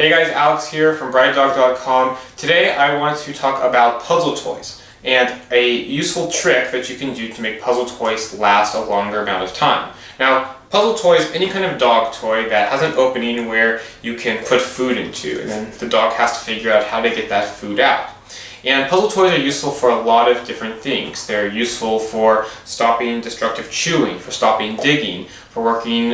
Hey guys, Alex here from brightdog.com. Today I want to talk about puzzle toys and a useful trick that you can do to make puzzle toys last a longer amount of time. Now, puzzle toys, any kind of dog toy that has an opening where you can put food into, and then the dog has to figure out how to get that food out. And puzzle toys are useful for a lot of different things. They're useful for stopping destructive chewing, for stopping digging, for working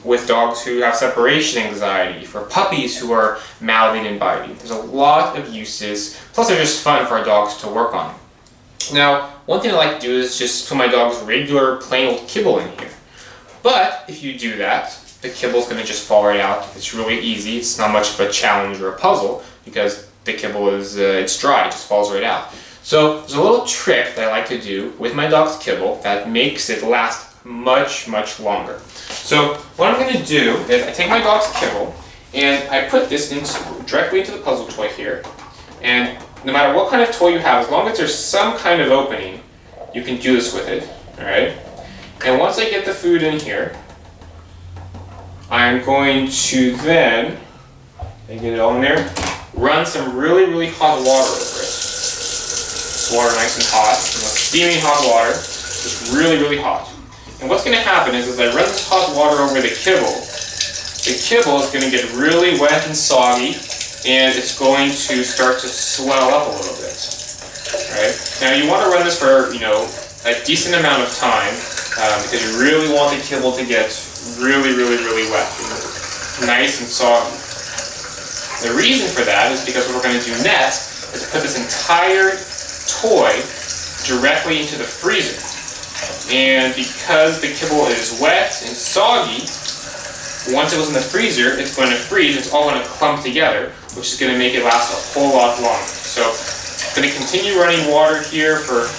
with dogs who have separation anxiety, for puppies who are mouthing and biting. There's a lot of uses, plus they're just fun for our dogs to work on. Now, one thing I like to do is just put my dog's regular plain old kibble in here. But if you do that, the kibble's going to just fall right out. It's really easy. It's not much of a challenge or a puzzle because the kibble is it's dry, it just falls right out. So there's a little trick that I like to do with my dog's kibble that makes it last much longer. So what I'm going to do is I take my dog's kibble and I put this directly into the puzzle toy here. And no matter what kind of toy you have, as long as there's some kind of opening, you can do this with it. Alright? And once I get the food in here, I'm going to then get it all in there. Run some really hot water over it. This water nice and hot, steaming hot water, just really hot. And what's going to happen is as I run this hot water over the kibble is going to get really wet and soggy, and it's going to start to swell up a little bit. Right? Now you want to run this for a decent amount of time because you really want the kibble to get really wet, nice and soggy. The reason for that is because what we're going to do next is put this entire toy directly into the freezer. And because the kibble is wet and soggy, once it was in the freezer, it's going to freeze, it's all going to clump together, which is going to make it last a whole lot longer. So I'm going to continue running water here for a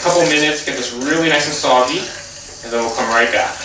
couple minutes, get this really nice and soggy, and then we'll come right back.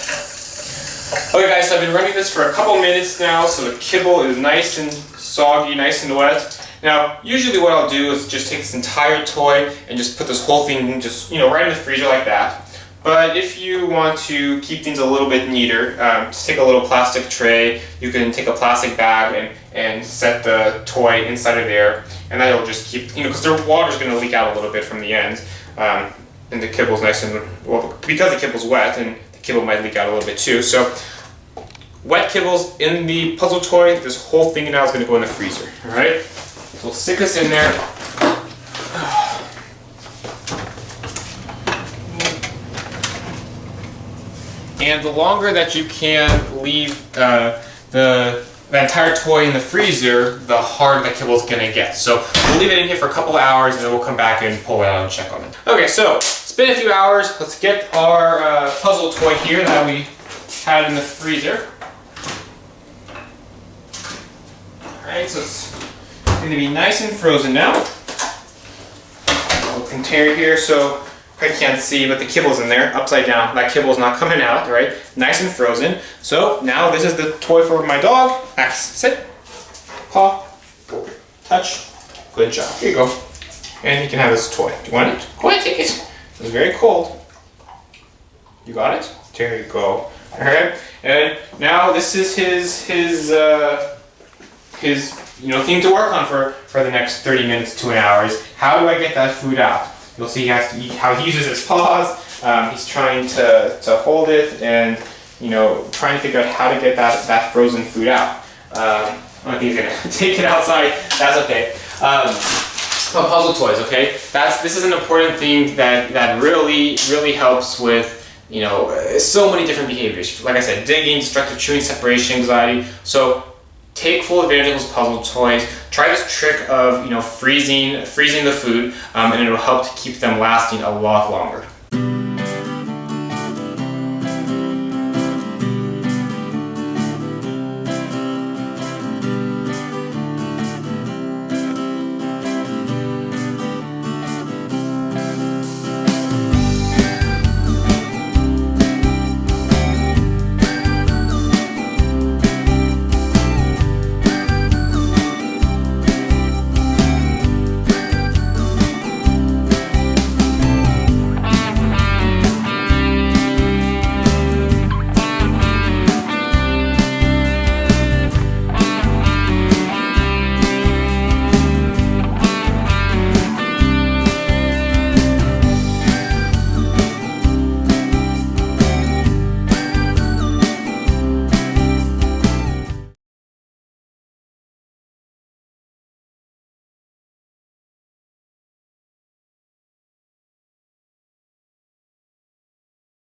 Okay guys, so I've been running this for a couple minutes now, so the kibble is nice and soggy, nice and wet. Now, usually what I'll do is just take this entire toy and just put this whole thing just, right in the freezer like that. But if you want to keep things a little bit neater, just take a little plastic tray. You can take a plastic bag and set the toy inside of there, and that'll just keep, because the water's going to leak out a little bit from the ends, and the kibble's nice and, well, because the kibble's wet, and the kibble might leak out a little bit too. So, wet kibble's in the puzzle toy. This whole thing now is going to go in the freezer. Alright? So we'll stick this in there. And the longer that you can leave the entire toy in the freezer, the harder the kibble is going to get. So we'll leave it in here for a couple of hours and then we'll come back and pull it out and check on it. Okay, so it's been a few hours. Let's get our puzzle toy here that we had in the freezer. Alright, so it's going to be nice and frozen now. Little container here, so I can't see, but the kibble's in there, upside down. That kibble's not coming out, right? Nice and frozen. So now this is the toy for my dog. Max, sit, paw, touch. Good job. Here you go. And you can have this toy. Do you want it? Go ahead, take it. It's very cold. You got it? There you go. Alright, and now this is his thing to work on for the next 30 minutes to an hour is how do I get that food out? You'll see how he uses his paws. He's trying to hold it and trying to figure out how to get that frozen food out. I think he's gonna take it outside. That's okay. Puzzle toys, okay? This is an important thing that really helps with so many different behaviors. Like I said, digging, destructive chewing, separation anxiety. So take full advantage of those puzzle toys. Try this trick of freezing the food, and it'll help to keep them lasting a lot longer.